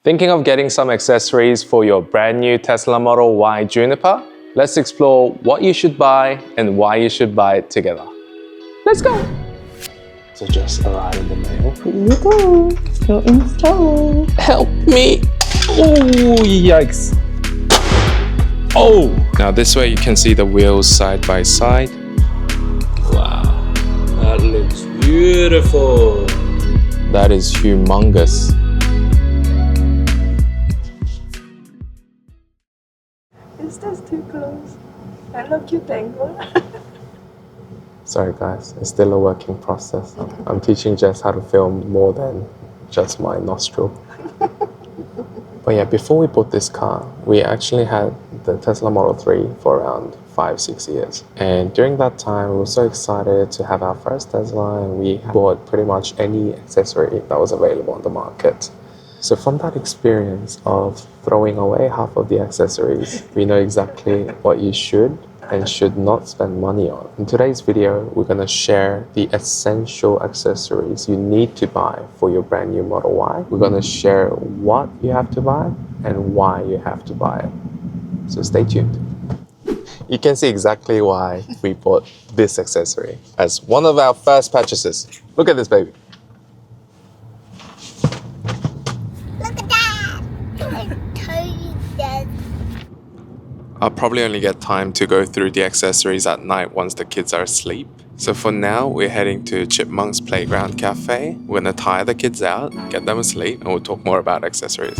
Thinking of getting some accessories for your brand new Tesla Model Y Juniper? Let's explore what you should buy and why you should buy it together. Let's go! So just arrived in the mail. Here you go. Go install. Help me! Oh, yikes! Oh! Now this way you can see the wheels side by side. Wow, that looks beautiful. That is humongous. Is this too close? I love cute angle. Sorry guys, it's still a working process. I'm teaching Jess how to film more than just my nostril. But yeah, before we bought this car, we actually had the Tesla Model 3 for around 5-6 years. And during that time, we were so excited to have our first Tesla, and we bought pretty much any accessory that was available on the market. So from that experience of throwing away half of the accessories, we know exactly what you should and should not spend money on. In today's video, we're going to share the essential accessories you need to buy for your brand new Model Y. We're going to share what you have to buy and why you have to buy it. So stay tuned. You can see exactly why we bought this accessory as one of our first purchases. Look at this baby. I'll probably only get time to go through the accessories at night once the kids are asleep. So for now, we're heading to Chipmunks Playground Cafe. We're gonna tire the kids out, get them asleep, and we'll talk more about accessories.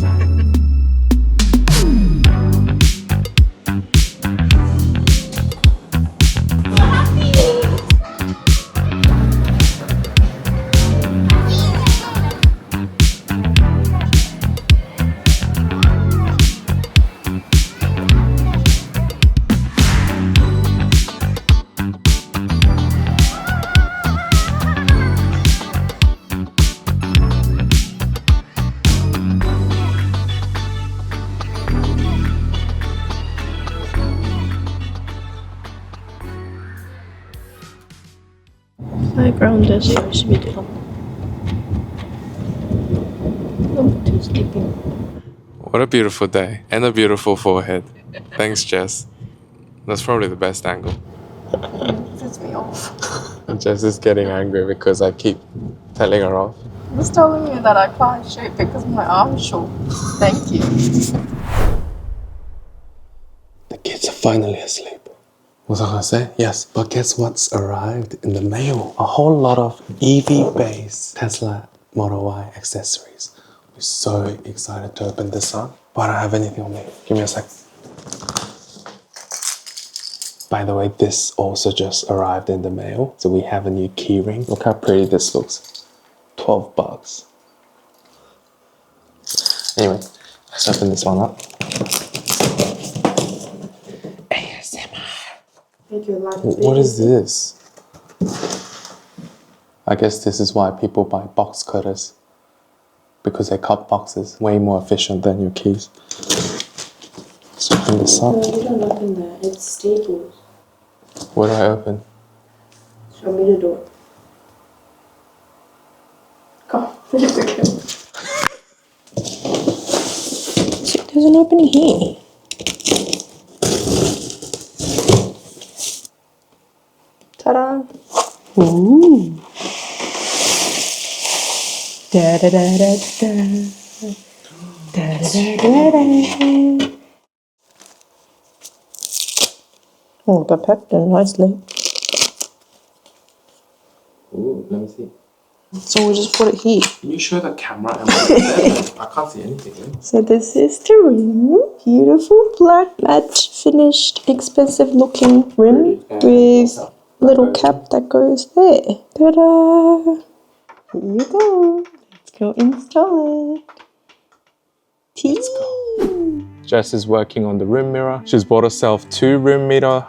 Playground에서 열심히 들었네. 너무 too sleeping. What a beautiful day and a beautiful forehead. Thanks, Jess. That's probably the best angle. Pisses me off. Jess is getting angry because I keep telling her off. Just telling me that I can't shoot because my arm's short. Thank you. The kids are finally asleep. What was I gonna say? Yes, but guess what's arrived in the mail? A whole lot of Evbase Tesla Model Y accessories. We're so excited to open this up, but I don't have anything on me. Give me a sec. By the way, this also just arrived in the mail. So we have a new keyring. Look how pretty this looks. 12 bucks. Anyway, let's open this one up. What is this? I guess this is why people buy box cutters, because they cut boxes way more efficient than your keys. Let's open this up. No, you don't open that. It's staples. What do I open? Show me the door. Come on, there's the camera. There's an opening here. Ta-da! Ooh! Da da da da da. Da da da da da. Oh, they're packed in nicely. Ooh, let me see. So we'll just put it here. Can you show the camera? I can't see anything. So this is the rim. Beautiful black matte finished, expensive looking rim with little cap that goes there. Ta-da! Here you go. Let's go install it. Let's go. Jess is working on the room mirror. She's bought herself two room mirror.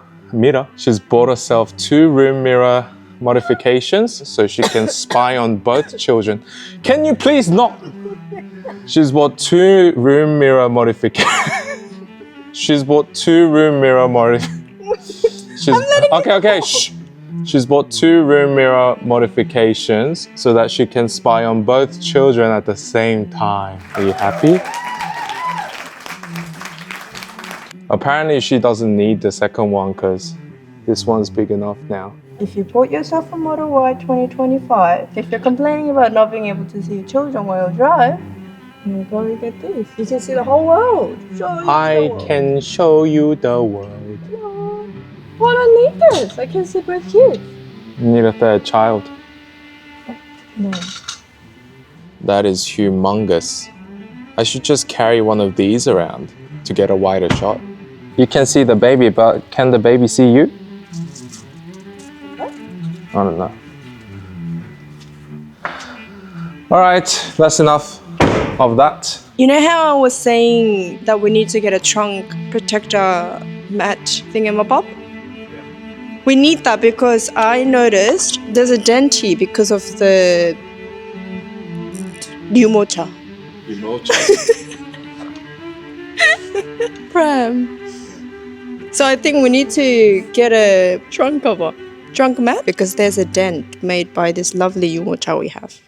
She's bought herself two room mirror modifications so she can spy on both children. Can you please not? She's bought two room mirror modifications. She's bought two room mirror modifications. Okay, shh. She's bought two room mirror modifications so that she can spy on both children at the same time. Are you happy? Apparently she doesn't need the second one because this one's big enough now. If you bought yourself a Model Y 2025, if you're complaining about not being able to see your children while you drive, you'll probably get this. You can see the whole world. I can show you the world. Well, I don't need this. I can see both kids. You need a third child. No. That is humongous. I should just carry one of these around to get a wider shot. You can see the baby, but can the baby see you? What? I don't know. All right, that's enough of that. You know how I was saying that we need to get a trunk protector mat thingamabob? We need that because I noticed there's a dent here because of the new motor. Pram. So I think we need to get a trunk mat because there's a dent made by this lovely U-motor we have.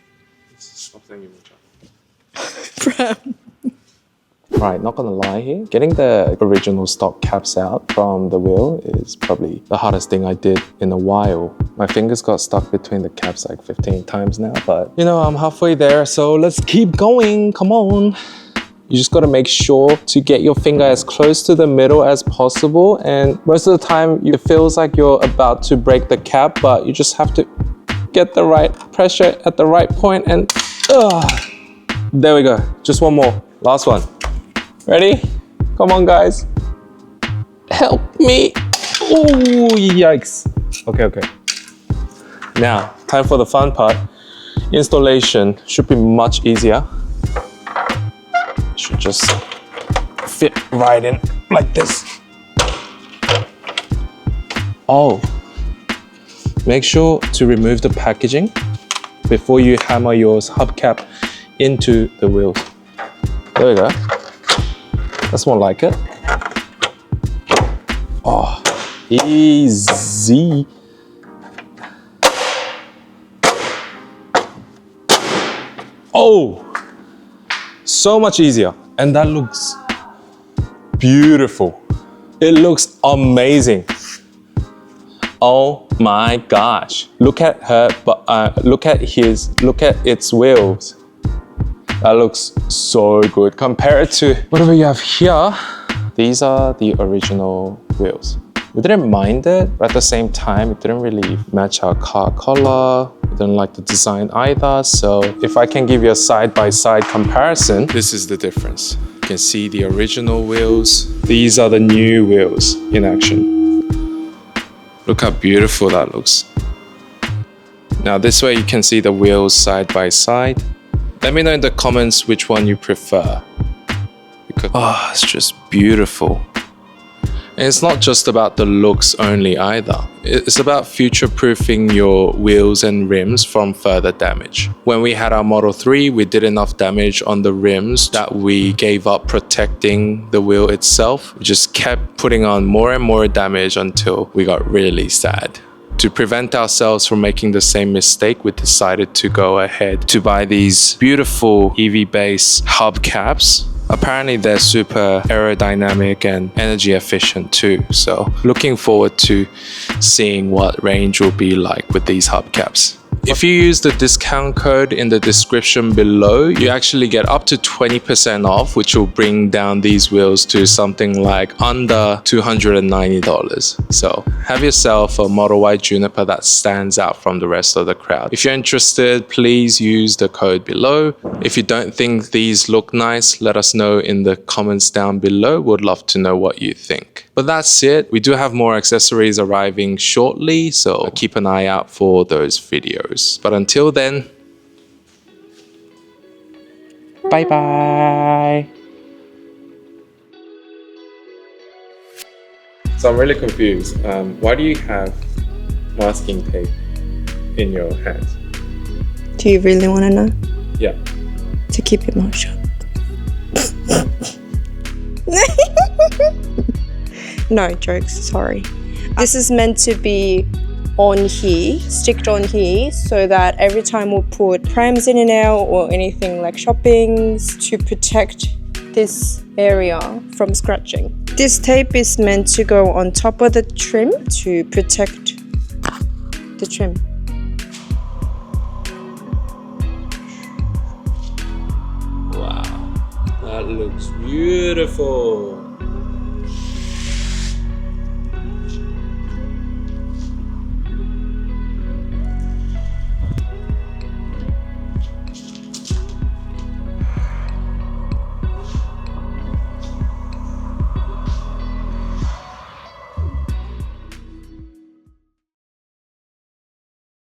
Pram. Right, not gonna lie here. Getting the original stock caps out from the wheel is probably the hardest thing I did in a while. My fingers got stuck between the caps like 15 times now, but you know, I'm halfway there, so let's keep going, come on. You just gotta make sure to get your finger as close to the middle as possible, and most of the time it feels like you're about to break the cap, but you just have to get the right pressure at the right point and there we go. Just one more, last one. Ready? Come on, guys. Help me. Oh, yikes. Okay. Now, time for the fun part. Installation should be much easier. Should just fit right in like this. Oh, make sure to remove the packaging before you hammer your hubcap into the wheels. There we go. That's more like it. Oh, easy. Oh, so much easier. And that looks beautiful. It looks amazing. Oh my gosh. Look at her, look at its wheels. That looks so good. Compared to whatever you have here, these are the original wheels. We didn't mind it, but at the same time, it didn't really match our car color. We didn't like the design either. So if I can give you a side-by-side comparison, this is the difference. You can see the original wheels. These are the new wheels in action. Look how beautiful that looks. Now this way you can see the wheels side by side. Let me know in the comments which one you prefer. Because it's just beautiful. And it's not just about the looks only either. It's about future-proofing your wheels and rims from further damage. When we had our Model 3, we did enough damage on the rims that we gave up protecting the wheel itself. We just kept putting on more and more damage until we got really sad. To prevent ourselves from making the same mistake, we decided to go ahead to buy these beautiful Evbase hubcaps. Apparently they're super aerodynamic and energy efficient too. So looking forward to seeing what range will be like with these hubcaps. If you use the discount code in the description below, you actually get up to 20% off, which will bring down these wheels to something like under $290. So have yourself a Model Y Juniper that stands out from the rest of the crowd. If you're interested, please use the code below. If you don't think these look nice, let us know in the comments down below. We'd love to know what you think. But that's it. We do have more accessories arriving shortly, so keep an eye out for those videos. But until then, bye-bye. So I'm really confused. Why do you have masking tape in your hands? Do you really want to know? Yeah. To keep your mouth shut. No, jokes, sorry. This is meant to be on here, sticked on here, so that every time we put prams in and out or anything like shoppings to protect this area from scratching. This tape is meant to go on top of the trim to protect the trim. Wow, that looks beautiful.